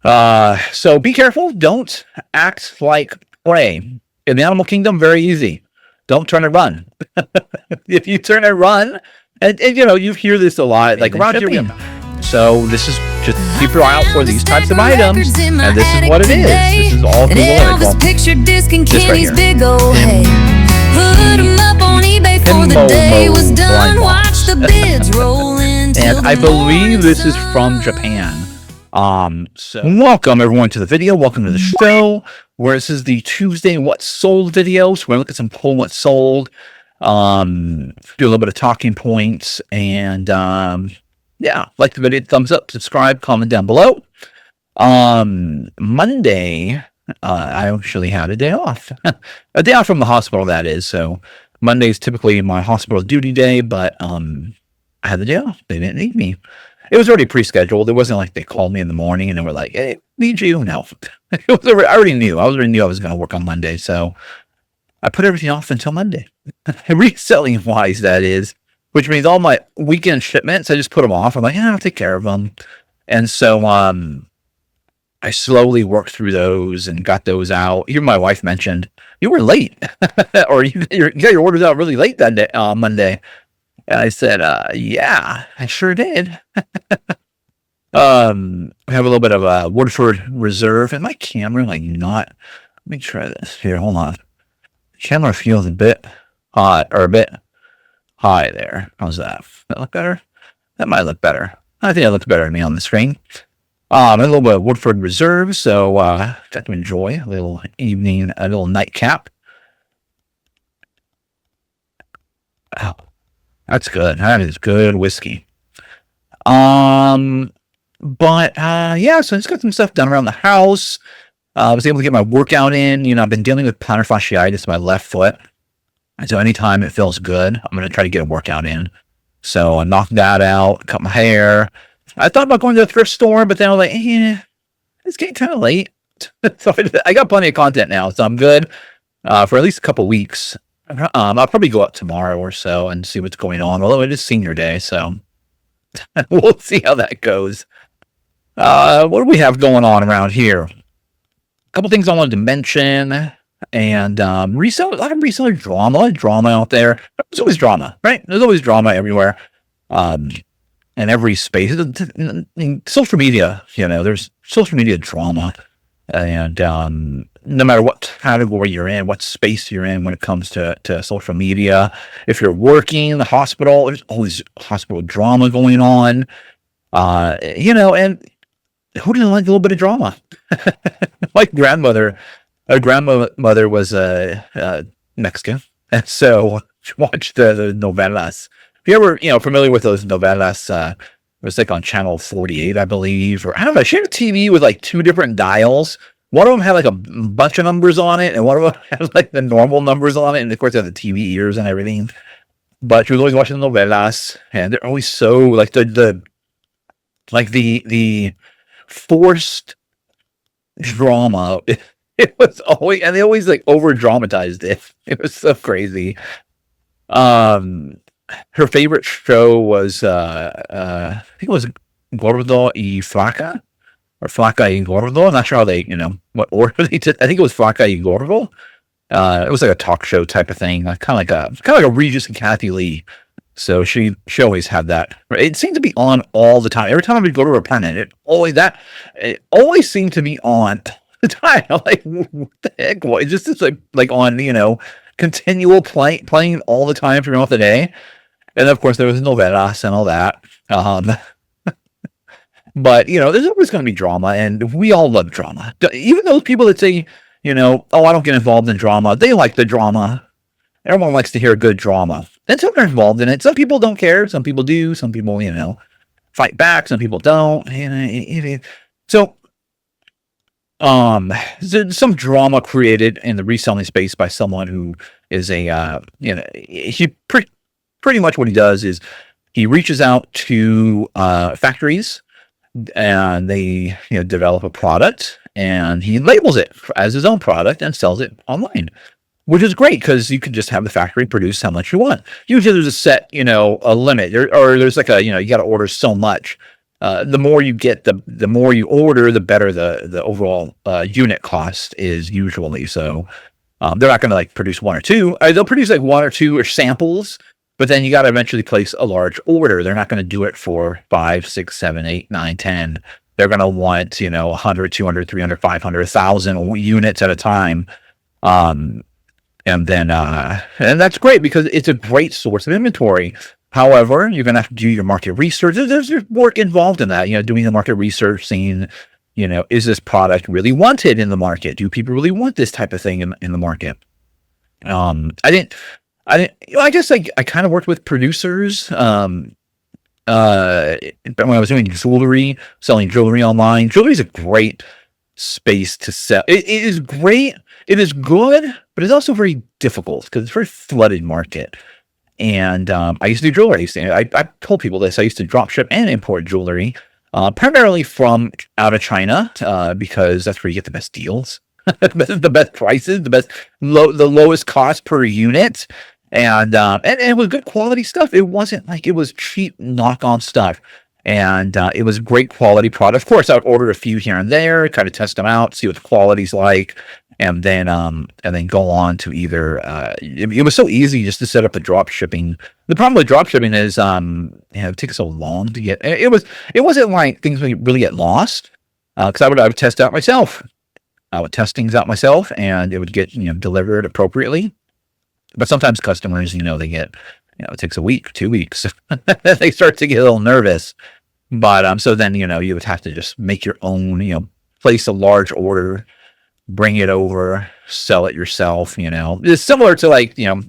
So be careful. Don't act like prey. In the animal kingdom, very easy. Don't turn and run. If you turn and run, and you hear this a lot, like around here. So this is just keep your eye out for these types of items, and this is what it is. This is all through Elvis picture disc and Kenny's big old head. Put them up on eBay for the day was done. Watch the bids roll in. And I believe this is from Japan. So welcome everyone to the video. Welcome to the show, where this is the Tuesday What Sold video. So we're gonna look at some pull what sold, do a little bit of talking points, and yeah, like the video, thumbs up, subscribe, comment down below. Monday, I actually had a day off. A day off from the hospital, that is. So Monday is typically my hospital duty day, but I had the day off. They didn't need me. It was already pre-scheduled. It wasn't like they called me in the morning and they were like, "Hey, need you?" No, I already knew. I was going to work on Monday, so I put everything off until Monday. Reselling wise, that is, which means all my weekend shipments, I just put them off. I'm like, yeah, I'll take care of them. And so I slowly worked through those and got those out. Even my wife mentioned, you were late, or you got your orders out really late that day, Monday. And I said, yeah, I sure did. We have a little bit of a Woodford Reserve, and my camera, like, not. Let me try this here. Hold on. Camera feels a bit hot, or a bit high there. How's that? That look better? That might look better. I think it looks better to me on the screen. A little bit of Woodford Reserve, so got to enjoy a little evening, a little nightcap. Oh, that's good. That is good whiskey. But yeah, so I just got some stuff done around the house. I was able to get my workout in. You know, I've been dealing with plantar fasciitis in my left foot. And so anytime it feels good, I'm going to try to get a workout in. So I knocked that out, cut my hair. I thought about going to the thrift store, but then I was like, it's getting kind of late. So I got plenty of content now, so I'm good for at least a couple weeks. I'll probably go up tomorrow or so and see what's going on, although it is senior day, so we'll see how that goes. What do we have going on around here? A couple things I wanted to mention. And a lot of reseller drama, a lot of drama out there. There's always drama, right? There's always drama everywhere. In every space. In social media, there's social media drama. And no matter what category you're in, what space you're in when it comes to social media, if you're working in the hospital, there's always hospital drama going on. And who doesn't like a little bit of drama? My grandmother was Mexican, and so she watched the novelas. If you're ever familiar with those novelas, it was like on channel 48, I believe, or I don't know. She had a TV with like two different dials. One of them had like a bunch of numbers on it, and one of them had like the normal numbers on it, and of course they had the TV ears and everything. But she was always watching the novelas, and they're always so like the forced drama. It was always, and they always like over dramatized it. It was so crazy. Her favorite show was I think it was Gordo y Flaca, or Flaca y Gordo. I'm not sure how they, what order they did. I think it was Flaca y Gordo. It was like a talk show type of thing, kind of like a Regis and Kathy Lee. So she always had that. It seemed to be on all the time. Every time I would go to her planet, it always seemed to be on the time. I'm like, what the heck? What? It's just like on, continual playing all the time throughout the day. And of course there was novelas and all that. But there's always going to be drama, and we all love drama. Even those people that say, oh, I don't get involved in drama, they like the drama. Everyone likes to hear good drama. And some are involved in it. Some people don't care. Some people do. Some people, fight back. Some people don't. So, some drama created in the reselling space by someone who is he pretty much what he does is he reaches out to factories, and they develop a product, and he labels it as his own product and sells it online, which is great because you can just have the factory produce how much you want. Usually there's a set, a limit, or there's like you got to order so much. the more you get, the more you order, the better the overall unit cost is usually. So they're not going to like produce one or two. They'll produce like one or two or samples, but then you got to eventually place a large order. They're not going to do it for 5, 6, 7, 8, 9, 10. They're going to want, 100, 200, 300, 500, 1,000 units at a time. And then, and that's great because it's a great source of inventory. However, you're going to have to do your market research. There's work involved in that, doing the market research, seeing, is this product really wanted in the market? Do people really want this type of thing in the market? I guess I kind of worked with producers, when I was doing jewelry, selling jewelry online. Jewelry is a great space to sell. It is great. It is good, but it's also very difficult because it's a very flooded market. And I used to do jewelry. I told people this. I used to drop ship and import jewelry, primarily from out of China, because that's where you get the best deals, the best prices, the lowest cost per unit, and it was good quality stuff. It wasn't like it was cheap knock-on stuff, and it was great quality product. Of course, I would order a few here and there, kind of test them out, see what the quality's like. And then go on to either. It was so easy just to set up the drop shipping. The problem with drop shipping is, it takes so long to get. It wasn't like things would really get lost, because I would test out myself. I would test things out myself, and it would get delivered appropriately. But sometimes customers, they get, it takes a week, 2 weeks. They start to get a little nervous. But so then you would have to just make your own, place a large order, bring it over, sell it yourself. It's similar to like, I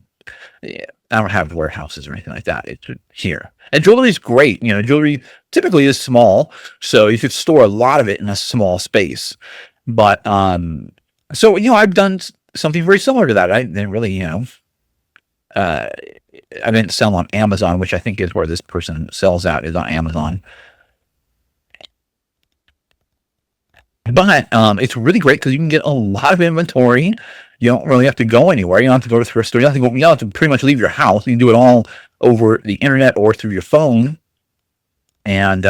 don't have warehouses or anything like that. It's here. And jewelry is great. Jewelry typically is small, so you could store a lot of it in a small space. But, so, I've done something very similar to that. I didn't really, I didn't sell on Amazon, which I think is where this person sells at, is on Amazon. But it's really great because you can get a lot of inventory. You don't really have to go anywhere. You don't have to go to the thrift store. You don't have to pretty much leave your house. You can do it all over the internet or through your phone. And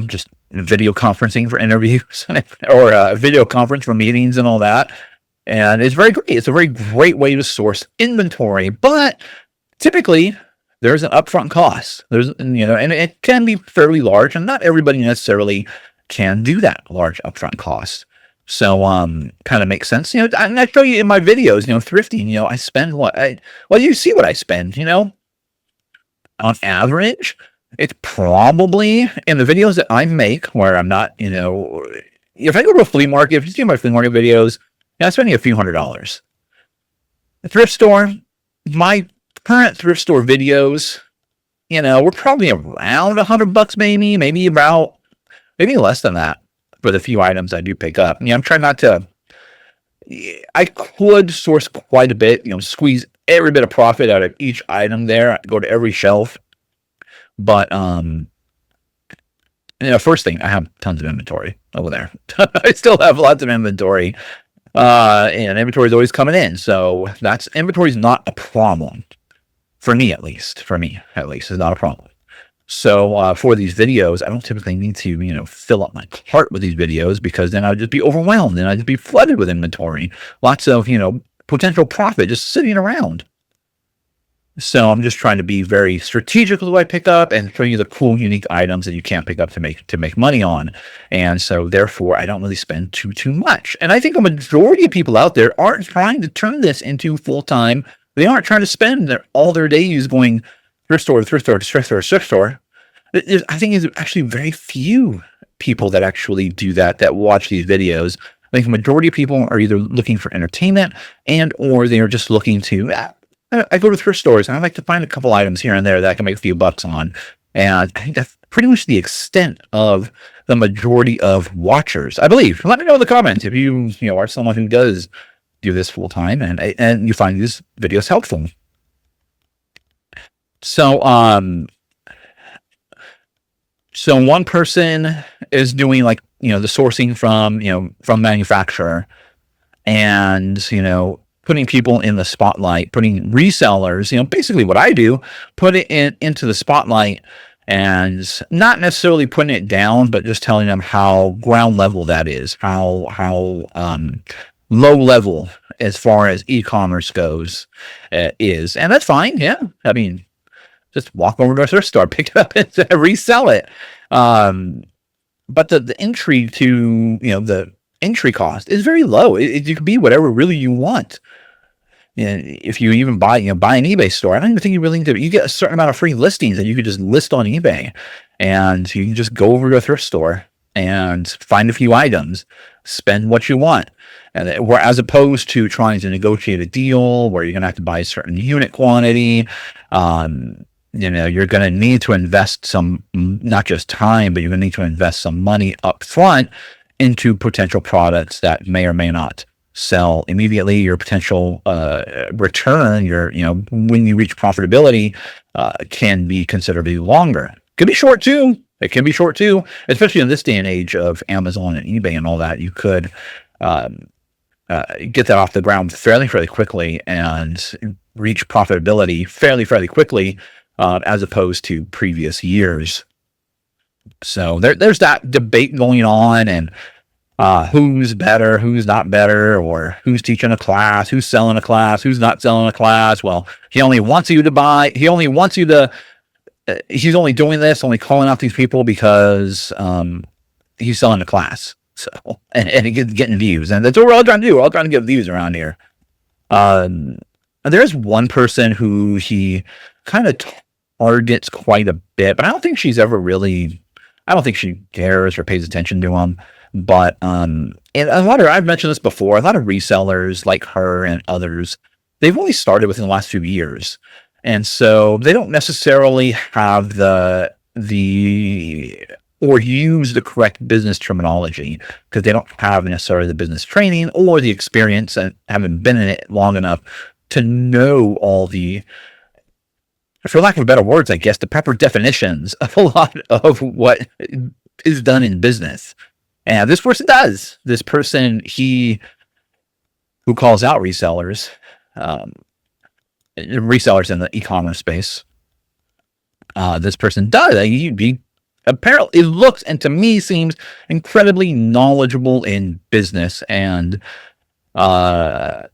just video conferencing for interviews or video conference for meetings and all that. And it's very great. It's a very great way to source inventory. But typically, there's an upfront cost. And it can be fairly large, and not everybody necessarily can do that large upfront cost. So kind of makes sense. And I show you in my videos, thrifting, I spend you see what I spend, on average. It's probably in the videos that I make where I'm not, if I go to a flea market, if you see my flea market videos, I'm spending a few $100s. The thrift store, my current thrift store videos, we're probably around $100 maybe less than that for the few items I do pick up. I'm trying not to. I could source quite a bit, squeeze every bit of profit out of each item there, go to every shelf. But, first thing, I have tons of inventory over there. I still have lots of inventory, and inventory is always coming in. So inventory is not a problem for me, at least. It's not a problem. So for these videos, I don't typically need to, fill up my cart with these videos, because then I'd just be overwhelmed and I'd just be flooded with inventory. Lots of, potential profit just sitting around. So I'm just trying to be very strategic with what I pick up and show you the cool, unique items that you can't pick up to make money on. And so therefore, I don't really spend too much. And I think a majority of people out there aren't trying to turn this into full-time. They aren't trying to spend all their days going thrift store, thrift store, thrift store, thrift store. I think there's actually very few people that actually do that watch these videos. I think the majority of people are either looking for entertainment or they are just looking to, I go to thrift stores and I like to find a couple items here and there that I can make a few bucks on. And I think that's pretty much the extent of the majority of watchers, I believe. Let me know in the comments if you are someone who does do this full time and you find these videos helpful. So, so one person is doing the sourcing from manufacturer, and, putting people in the spotlight, putting resellers, basically what I do, put it into the spotlight and not necessarily putting it down, but just telling them how ground level that is, how low level as far as e-commerce goes is, and that's fine. Yeah, I mean, just walk over to a thrift store, pick it up, and resell it. But the entry to the entry cost is very low. You can be whatever really you want. If you even buy an eBay store, I don't even think you really need to. You get a certain amount of free listings that you could just list on eBay, and you can just go over to a thrift store and find a few items, spend what you want, and as opposed to trying to negotiate a deal where you're going to have to buy a certain unit quantity. You're going to need to invest some, not just time, but you're going to need to invest some money up front into potential products that may or may not sell immediately. Your potential return, when you reach profitability, can be considerably longer. Could be short too. It can be short too, especially in this day and age of Amazon and eBay and all that. You could get that off the ground fairly quickly and reach profitability fairly quickly, as opposed to previous years. So there's that debate going on, and who's better, who's not better, or who's teaching a class, who's selling a class, who's not selling a class. Well, he only wants you to buy. He only wants you to. He's only doing this, only calling out these people because he's selling a class. So and he gets getting views, and that's what we're all trying to do. We're all trying to get views around here. There's one person who he kind of targets quite a bit, but I don't think she's ever really. I don't think she cares or pays attention to him. But and a lot of, I've mentioned this before, a lot of resellers like her and others, they've only started within the last few years. And so they don't necessarily have the or use the correct business terminology, because they don't have necessarily the business training or the experience and haven't been in it long enough to know all the, for lack of better words, I guess, the proper definitions of a lot of what is done in business. And this person does. This person, who calls out resellers, resellers in the e-commerce space. This person does. Apparently, it looks and to me seems incredibly knowledgeable in business, and so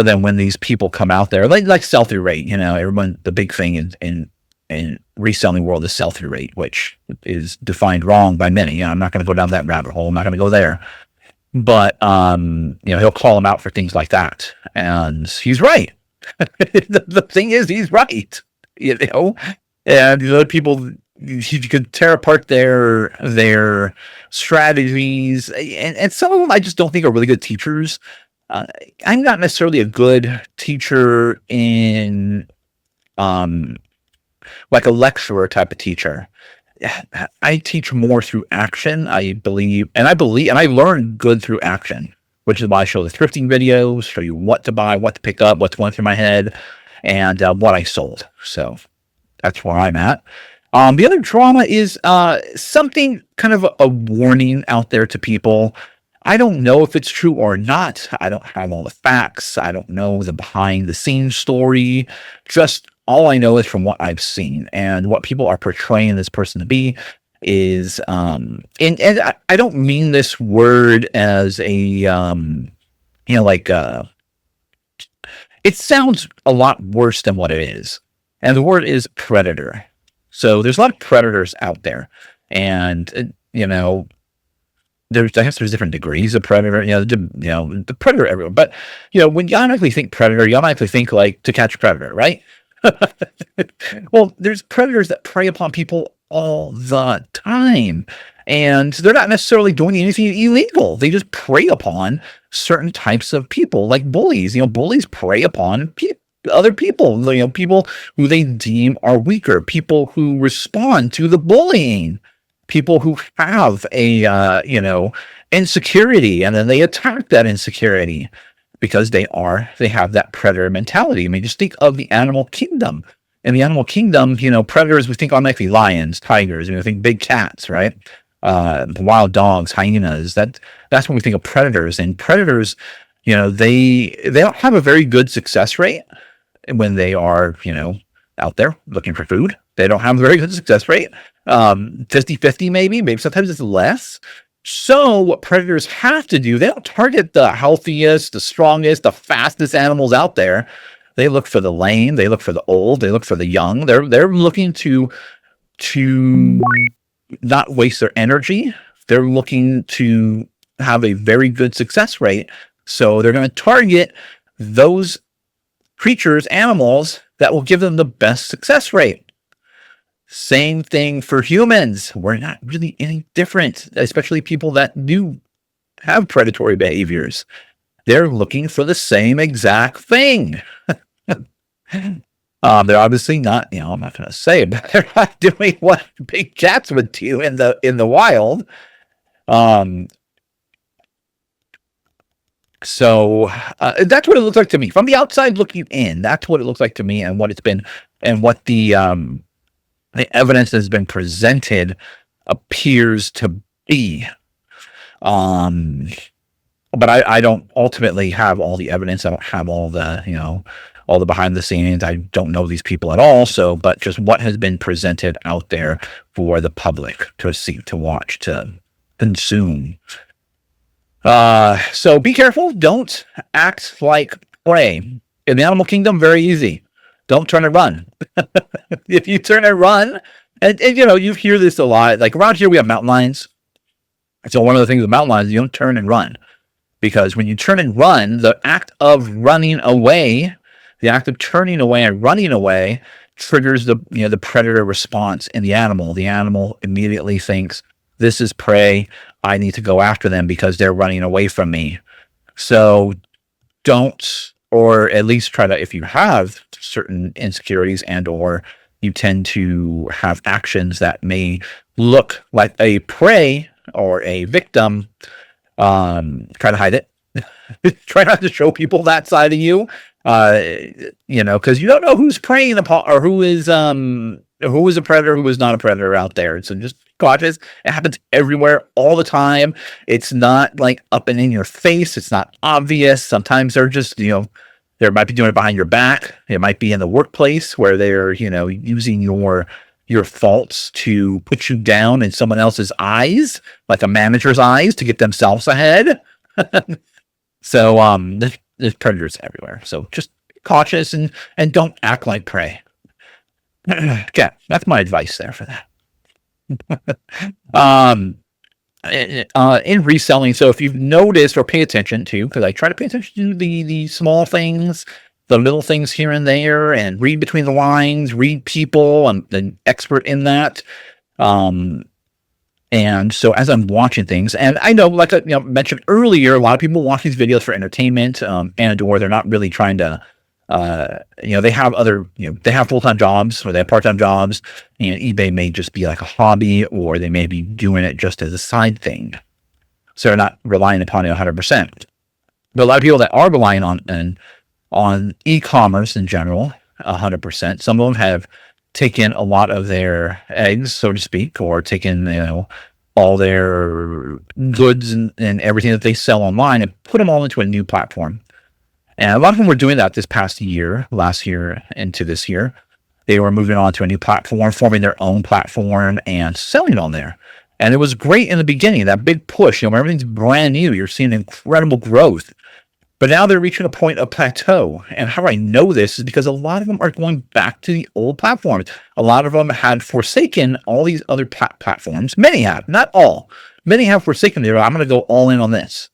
then when these people come out there, like sell-through rate, everyone, the big thing in reselling world is sell-through rate, which is defined wrong by many. I'm not going to go down that rabbit hole. I'm not going to go there. But he'll call them out for things like that, and he's right. The thing is, he's right. And people, you could tear apart their strategies, and some of them I just don't think are really good teachers. I'm not necessarily a good teacher in like a lecturer type of teacher. I teach more through action, I believe, and I learn good through action, which is why I show the thrifting videos, show you what to buy, what to pick up, what's going through my head, and what I sold. So that's where I'm at. The other drama is something kind of a warning out there to people. I don't know if it's true or not. I don't have all the facts. I don't know the behind the scenes story. Just all I know is from what I've seen, and what people are portraying this person to be is, and I don't mean this word as a, it sounds a lot worse than what it is. And the word is predator. So there's a lot of predators out there, and I guess there's different degrees of predator. The predator everywhere. But when you automatically think predator, you automatically think like to catch a predator, right? Well, there's predators that prey upon people all the time, and they're not necessarily doing anything illegal. They just prey upon certain types of people, like bullies. Bullies prey upon other people. People who they deem are weaker. People who respond to the bullying. People who have a insecurity, and then they attack that insecurity because they have that predator mentality. I mean, just think of the animal kingdom. In the animal kingdom, predators, we think automatically lions, tigers, we think big cats, right? Wild dogs, hyenas. That's when we think of predators. And predators, they don't have a very good success rate when they are, out there looking for food. They don't have a very good success rate. 50-50 maybe sometimes it's less. So what predators have to do, they don't target the healthiest, the strongest, the fastest animals out there. They look for the lame, they look for the old, they look for the young. They're looking to not waste their energy. They're looking to have a very good success rate. So they're going to target those creatures, animals that will give them the best success rate. Same thing for humans. We're not really any different, especially people that do have predatory behaviors. They're looking for the same exact thing. They're obviously not, I'm not going to say it, but they're not doing what big cats would do in the wild. So that's what it looks like to me. From the outside looking in, that's what it looks like to me, and what it's been, and what the evidence that has been presented appears to be. But I don't ultimately have all the evidence. I don't have all the, all the behind the scenes. I don't know these people at all. So, but just what has been presented out there for the public to see, to watch, to consume. So be careful. Don't act like prey. In the animal kingdom, very easy. Don't turn and run. If you turn and run, and you hear this a lot. Like around here, we have mountain lions. So one of the things with mountain lions, you don't turn and run. Because when you turn and run, the act of running away, the act of turning away and running away triggers the predator response in the animal. The animal immediately thinks, this is prey. I need to go after them because they're running away from me. So don't, or at least try to, if you have certain insecurities and or you tend to have actions that may look like a prey or a victim, try to hide it. Try not to show people that side of you, because you don't know who's preying upon, or who is a predator, who is not a predator out there. So just be cautious. It happens everywhere, all the time. It's not like up and in your face. It's not obvious. Sometimes they're just, they might be doing it behind your back. It might be in the workplace where they're, using your faults to put you down in someone else's eyes, like a manager's eyes, to get themselves ahead. So there's predators everywhere. So just be cautious and don't act like prey. Okay, that's my advice there for that. In reselling, so if you've noticed or pay attention to, because I try to pay attention to the small things, the little things here and there, and read between the lines, read people. I'm an expert in that. And so as I'm watching things, and I know, like I mentioned earlier, a lot of people watch these videos for entertainment, and or they're not really trying to, they have other, they have full-time jobs or they have part-time jobs, and eBay may just be like a hobby, or they may be doing it just as a side thing. So they're not relying upon it 100%. But a lot of people that are relying on e-commerce in general, 100%. Some of them have taken a lot of their eggs, so to speak, or taken, all their goods and everything that they sell online and put them all into a new platform. And a lot of them were doing that this past year, last year into this year. They were moving on to a new platform, forming their own platform and selling on there. And it was great in the beginning, that big push. When everything's brand new, you're seeing incredible growth. But now they're reaching a point of plateau. And how I know this is because a lot of them are going back to the old platforms. A lot of them had forsaken all these other platforms. Many have, not all. Many have forsaken them. I'm going to go all in on this.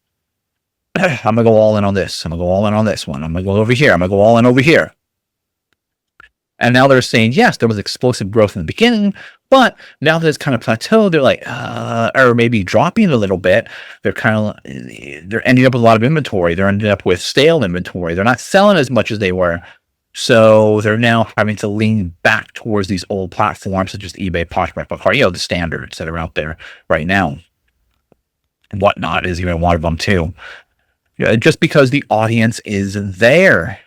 I'm going to go all in on this. I'm going to go all in on this one. I'm going to go over here. I'm going to go all in over here. And now they're saying, yes, there was explosive growth in the beginning, but now that it's kind of plateaued, they're like, or maybe dropping a little bit. They're ending up with a lot of inventory. They're ending up with stale inventory. They're not selling as much as they were. So they're now having to lean back towards these old platforms such as eBay, Poshmark, the standards that are out there right now. And Whatnot is even one of them too. Just because the audience is there.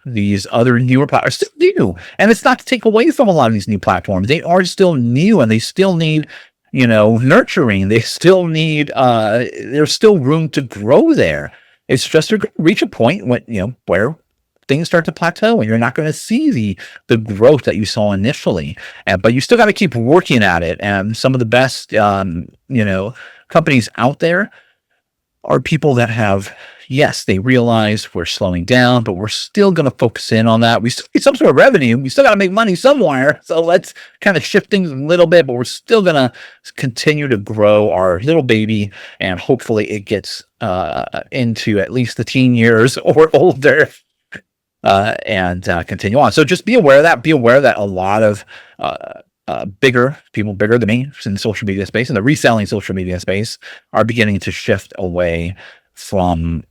These other newer platforms are still new. And it's not to take away from a lot of these new platforms. They are still new and they still need, nurturing. They still need, there's still room to grow there. It's just to reach a point when, where things start to plateau and you're not going to see the growth that you saw initially. But you still got to keep working at it. And some of the best, companies out there are people that have, yes, they realize we're slowing down, but we're still going to focus in on that. We still need some sort of revenue. We still got to make money somewhere. So let's kind of shift things a little bit, but we're still going to continue to grow our little baby. And hopefully it gets into at least the teen years or older and continue on. So just be aware of that. Be aware that a lot of bigger than me in the social media space, in the reselling social media space, are beginning to shift away from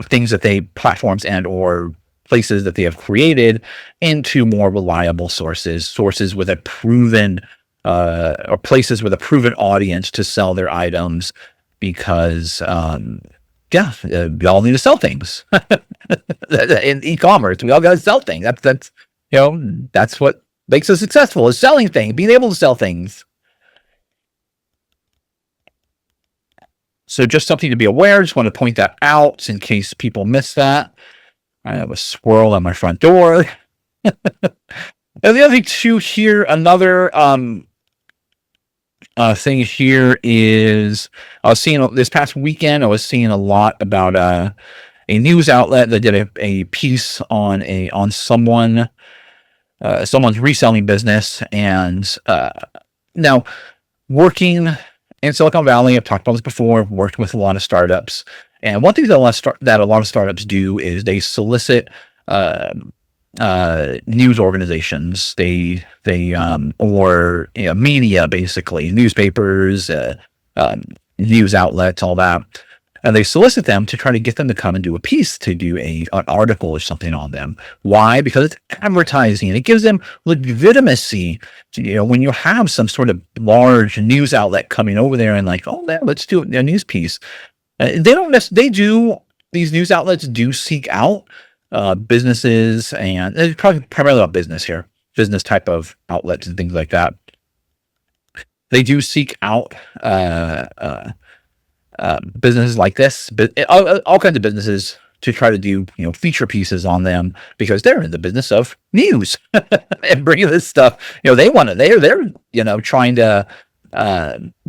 things that platforms and or places that they have created into more reliable sources with a proven or places with a proven audience to sell their items, because we all need to sell things. In e-commerce, we all got to sell things. That's what makes us successful, is selling things, being able to sell things. So just something to be aware. Just want to point that out in case people miss that. I have a squirrel at my front door. And the other thing too here, another thing here is, I was seeing this past weekend, I was seeing a lot about a news outlet that did a piece on someone's reselling business. And now, working in Silicon Valley, I've talked about this before, worked with a lot of startups. And one thing that a lot of startups do is they solicit news organizations, or media, basically newspapers, news outlets, all that, and they solicit them to try to get them to come and do a piece, to do an article or something on them. Why? Because it's advertising. It gives them legitimacy. When you have some sort of large news outlet coming over there and like, oh, yeah, let's do a news piece. These news outlets do seek out businesses, and it's probably primarily about business here, business type of outlets and things like that. They do seek out businesses like this, but all kinds of businesses, to try to do feature pieces on them, because they're in the business of news and bringing this stuff. They're trying to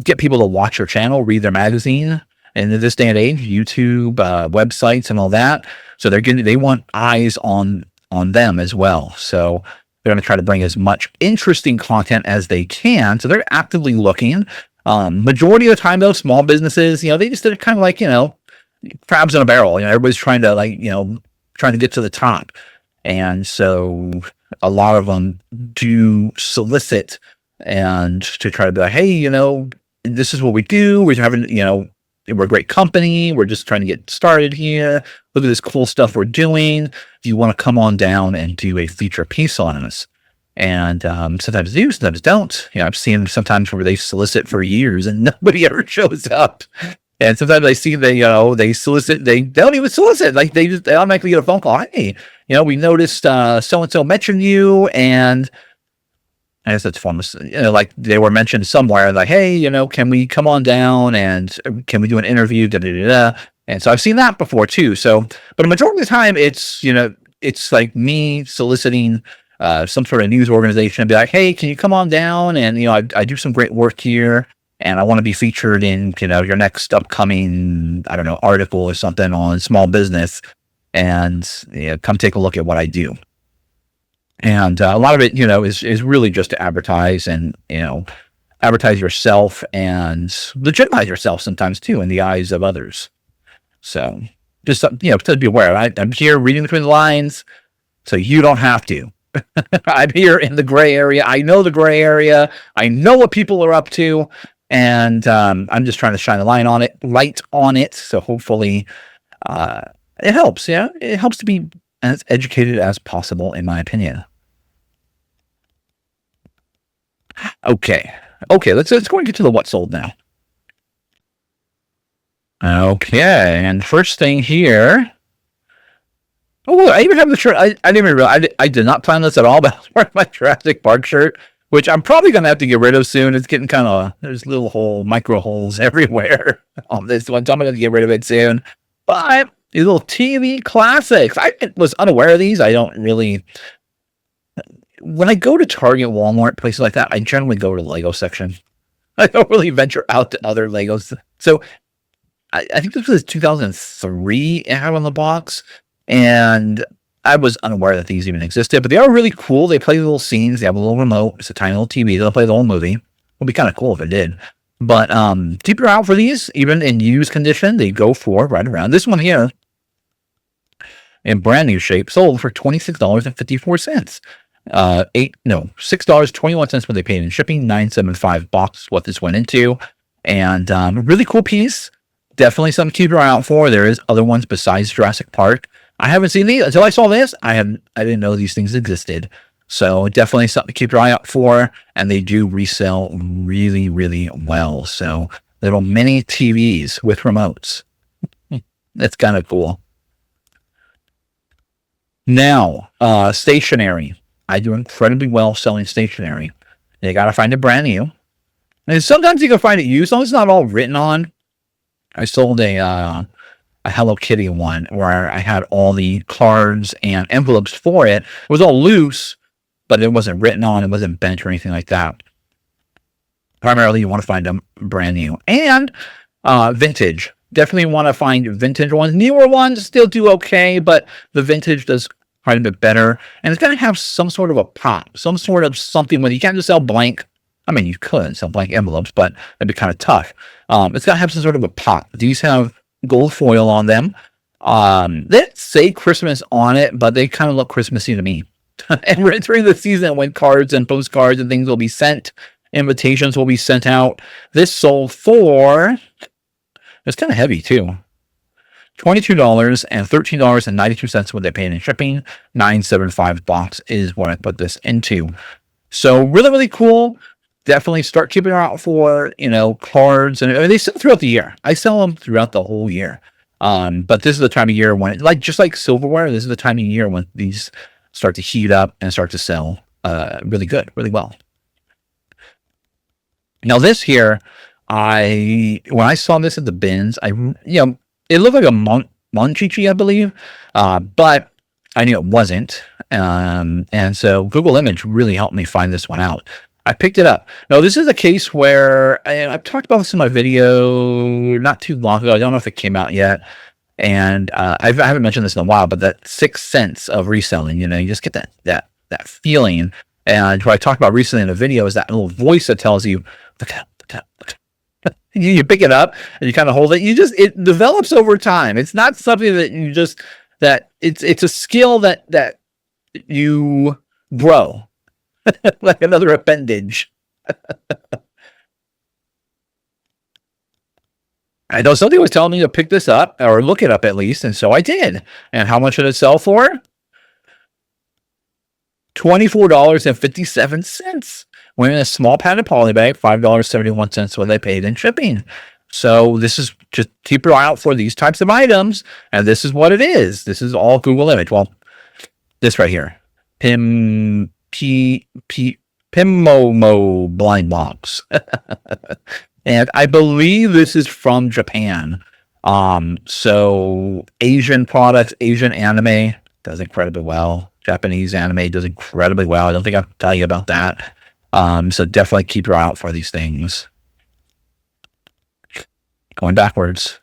get people to watch their channel, read their magazine. And in this day and age, YouTube, websites, and all that, so they want eyes on them as well. So they're going to try to bring as much interesting content as they can. So they're actively looking. Majority of the time, though, small businesses, they're kind of like crabs in a barrel. Everybody's trying to trying to get to the top, and so a lot of them do solicit and to try to be like, hey, this is what we do. We're having, we're a great company. We're just trying to get started here. Look at this cool stuff we're doing. Do you want to come on down and do a feature piece on us? And sometimes do, sometimes don't. I've seen sometimes where they solicit for years and nobody ever shows up. And sometimes I see they solicit, they don't even solicit. Like they automatically get a phone call. Hey, we noticed so-and-so mentioned you, and I guess that's fun. Like they were mentioned somewhere, like, hey, can we come on down and can we do an interview? Da, da, da, da. And so I've seen that before too. So, but a majority of the time, it's like me soliciting some sort of news organization and be like, hey, can you come on down? And, I do some great work here, and I want to be featured in, your next upcoming, I don't know, article or something on small business, and come take a look at what I do. And a lot of it, is really just to advertise and, advertise yourself and legitimize yourself sometimes too in the eyes of others. So just, to be aware, I'm here reading between the lines, so you don't have to. I'm here in the gray area. I know the gray area. I know what people are up to, and I'm just trying to shine a light on it. So hopefully, it helps. Yeah, it helps to be as educated as possible, in my opinion. Okay. Let's go and get to the what sold now. Okay, and first thing here. Oh, I even have the shirt. I didn't even realize. I did not plan this at all, but I was wearing my Jurassic Park shirt, which I'm probably going to have to get rid of soon. It's getting there's little micro holes everywhere on this one, so I'm going to get rid of it soon. But These little TV classics. I was unaware of these. I don't really. When I go to Target, Walmart, places like that, I generally go to the Lego section. I don't really venture out to other Legos. So I think this was 2003 it had on the box, and I was unaware that these even existed, but they are really cool. They play little scenes. They have a little remote. It's a tiny little TV. They'll play the whole movie. It would be kind of cool if it did. But keep your eye out for these. Even in used condition, they go for right around. This one here, in brand new shape, sold for $26.54. $6.21 what they paid in shipping. $9.75 box what this went into. And really cool piece. Definitely something to keep your eye out for. There is other ones besides Jurassic Park. I haven't seen these until I saw this. I didn't know these things existed. So definitely something to keep your eye out for. And they do resell really, really well. So little mini TVs with remotes. That's kind of cool. Now, stationery. I do incredibly well selling stationery. You got to find it brand new. And sometimes you can find it used, as long as it's not all written on. I sold a Hello Kitty one where I had all the cards and envelopes for it. It was all loose, but it wasn't written on. It wasn't bent or anything like that. Primarily, you want to find them brand new. And vintage. Definitely want to find vintage ones. Newer ones still do okay, but the vintage does quite a bit better. And it's going to have some sort of a pop, some sort of something when you can't just sell blank. I mean, you could sell blank envelopes, but it'd be kind of tough. It's got to have some sort of a pop. These have gold foil on them. They say Christmas on it, but they kind of look Christmassy to me. And we're entering the season when cards and postcards and things will be sent. Invitations will be sent out. This sold for, it's kind of heavy too. $22 and $13.92 what they paid in shipping. $9.75 box is what I put this into. So really, really cool. Definitely start keeping an eye out for, cards. And they sell throughout the year. I sell them throughout the whole year. But this is the time of year when, just like silverware, this is the time of year when these start to heat up and start to sell really good, really well. Now this here, when I saw this at the bins, it looked like a Monchichi, I believe, but I knew it wasn't. And so Google Image really helped me find this one out. I picked it up. Now, this is a case where I've talked about this in my video not too long ago. I don't know if it came out yet. And I haven't mentioned this in a while, but that 6th sense of reselling, you just get that feeling. And what I talked about recently in a video is that little voice that tells you, look at you pick it up and you kind of hold it. It develops over time. It's not something that it's a skill that you grow. Like another appendage. I know somebody was telling me to pick this up or look it up at least, and so I did. And how much did it sell for? $24.57. Went in a small padded poly bag, $5.71 what they paid in shipping. So this is just keep your eye out for these types of items, and this is what it is. This is all Google Image. Well, this right here, Pimomo blind box. And I believe this is from Japan. So Asian products, Asian anime does incredibly well. Japanese anime does incredibly well. I don't think I can tell you about that. So definitely keep your eye out for these things. Going backwards.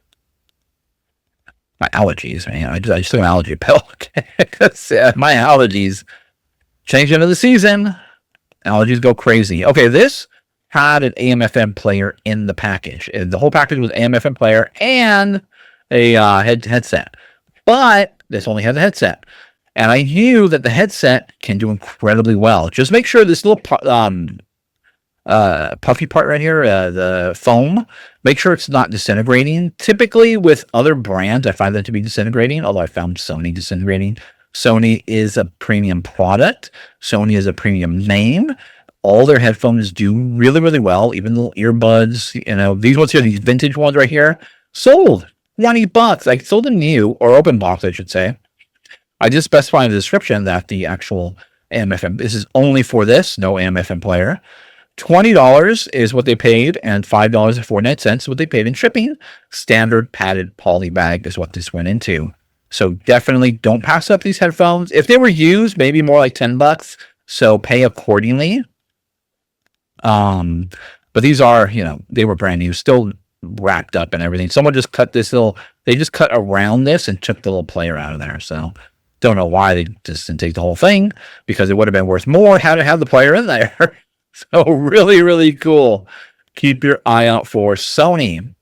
My allergies, man. I just took an allergy pill. My allergies change into the season. Allergies go crazy. Okay, this had an AM/FM player in the package. The whole package was AM/FM player and a headset. But this only had the headset. And I knew that the headset can do incredibly well. Just make sure this little puffy part right here, the foam, make sure it's not disintegrating. Typically with other brands, I find them to be disintegrating, although I found Sony disintegrating. Sony is a premium product. Sony is a premium name. All their headphones do really, really well. Even little earbuds, these ones here, these vintage ones right here, sold $20. I sold them new, or open box, I should say. I just specify in the description that the actual AM/FM, this is only for this, no AM/FM player. $20 is what they paid, and $5.49 is what they paid in shipping. Standard padded poly bag is what this went into. So definitely don't pass up these headphones. If they were used, maybe more like $10. So pay accordingly. But these are, they were brand new, still wrapped up and everything. Someone just cut they just cut around this and took the little player out of there. So don't know why they just didn't take the whole thing, because it would have been worth more had to have the player in there. So really, really cool. Keep your eye out for Sony.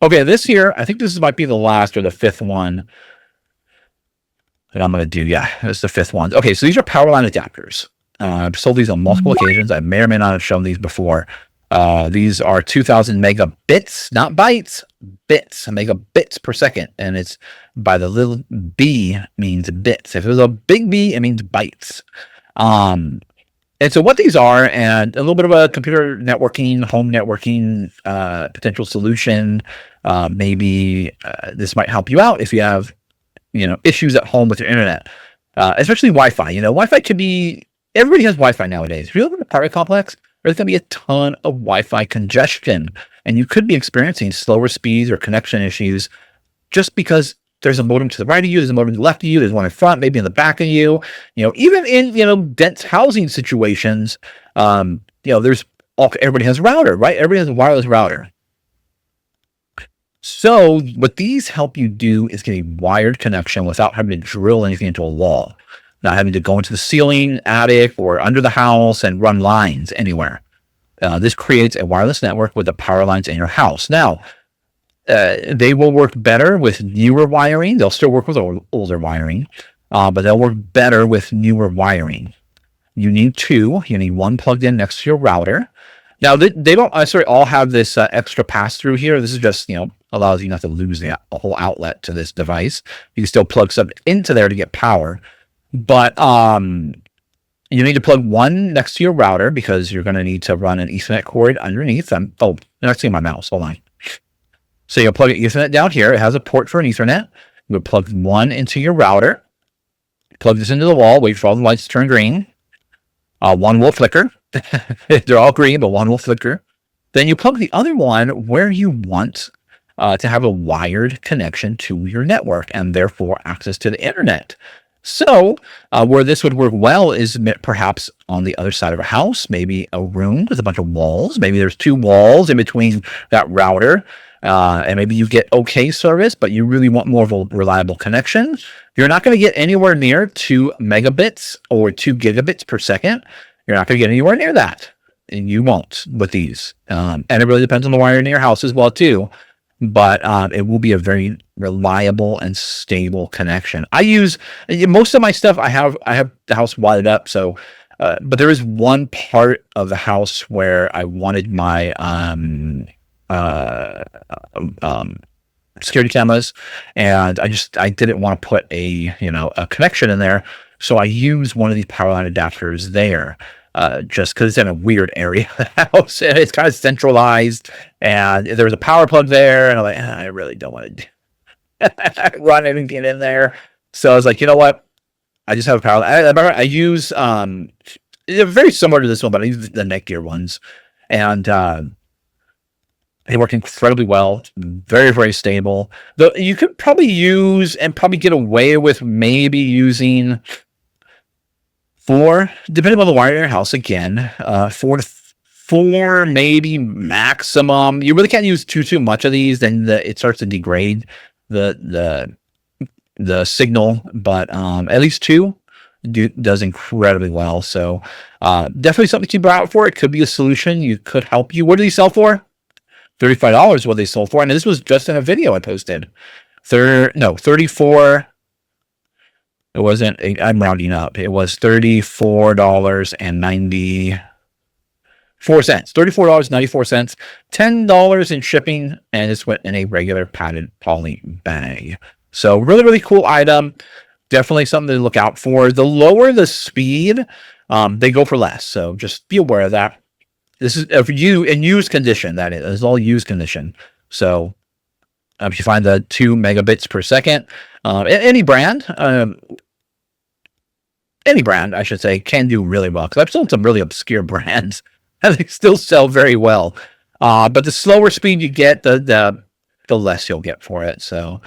Okay, this here, I think this might be the last or the fifth one that I'm going to do. Yeah, it's the fifth one. Okay, so these are power line adapters. I've sold these on multiple occasions. I may or may not have shown these before. These are 2000 megabits, not bytes, bits, megabits per second. And it's by the little b means bits. If it was a big B, it means bytes. And so what these are, and a little bit of a computer networking, home networking potential solution. Maybe this might help you out if you have, issues at home with your internet, especially Wi-Fi. Wi-Fi could be, everybody has Wi-Fi nowadays. If you live in an apartment complex, there's going to be a ton of Wi-Fi congestion, and you could be experiencing slower speeds or connection issues just because there's a modem to the right of you, there's a modem to the left of you, there's one in front, maybe in the back of you. Even in, dense housing situations, everybody has a router, right? Everybody has a wireless router. So what these help you do is get a wired connection without having to drill anything into a wall, not having to go into the ceiling, attic, or under the house and run lines anywhere. This creates a wireless network with the power lines in your house. Now, they will work better with newer wiring. They'll still work with older wiring, but they'll work better with newer wiring. You need two. You need one plugged in next to your router. Now, they don't necessarily all have this extra pass-through here. This is just, allows you not to lose the whole outlet to this device. You can still plug something into there to get power. But you need to plug one next to your router because you're going to need to run an Ethernet cord underneath. You're not seeing my mouse. Hold on. So you'll plug an Ethernet down here. It has a port for an Ethernet. You would plug one into your router. Plug this into the wall. Wait for all the lights to turn green. One will flicker. They're all green, but one will flicker. Then you plug the other one where you want to have a wired connection to your network and therefore access to the internet. So where this would work well is perhaps on the other side of a house, maybe a room with a bunch of walls. Maybe there's two walls in between that router. And maybe you get okay service, but you really want more of a reliable connection. You're not going to get anywhere near 2 megabits or 2 gigabits per second. You're not going to get anywhere near that. And you won't with these. And it really depends on the wiring in your house as well, too. But it will be a very reliable and stable connection. I use most of my stuff. I have the house wired up. So, but there is one part of the house where I wanted my security cameras, and I didn't want to put a connection in there, so I use one of these power line adapters there, just because it's in a weird area of the house and it's kind of centralized, and there's a power plug there, and I'm like, I really don't want to run anything in there. So I was like, you know what? I just have a power line. I use they're very similar to this one, but I use the Netgear ones, and they work incredibly well, very, very stable. Though you could probably use and probably get away with maybe using 4, depending on the wire in your house. Again, 4 maybe maximum. You really can't use too much of these, then it starts to degrade the signal. But at least 2 does incredibly well. So definitely something to keep an eye out for. It could be a solution. You could help you. What do these sell for? $35 is what they sold for, and this was just in a video I posted. 34. It wasn't. I'm rounding up. It was $34.94. $34.94. $10 in shipping, and this went in a regular padded poly bag. So really, really cool item. Definitely something to look out for. The lower the speed, they go for less. So just be aware of that. This is for you in used condition. That is, it's all used condition. So if you find the 2 megabits per second, any brand, I should say, can do really well. Because I've sold some really obscure brands, and they still sell very well. But the slower speed you get, the less you'll get for it. So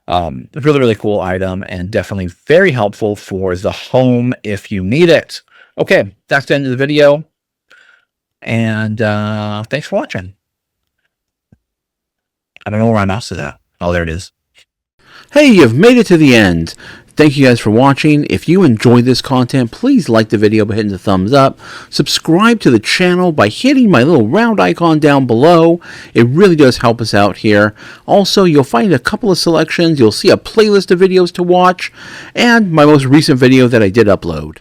Really, really cool item, and definitely very helpful for the home if you need it. Okay, that's the end of the video, and thanks for watching. I don't know where my mouse is at. Oh, there it is. Hey, you've made it to the end. Thank you guys for watching. If you enjoyed this content, please like the video by hitting the thumbs up. Subscribe to the channel by hitting my little round icon down below. It really does help us out here. Also, you'll find a couple of selections. You'll see a playlist of videos to watch and my most recent video that I did upload.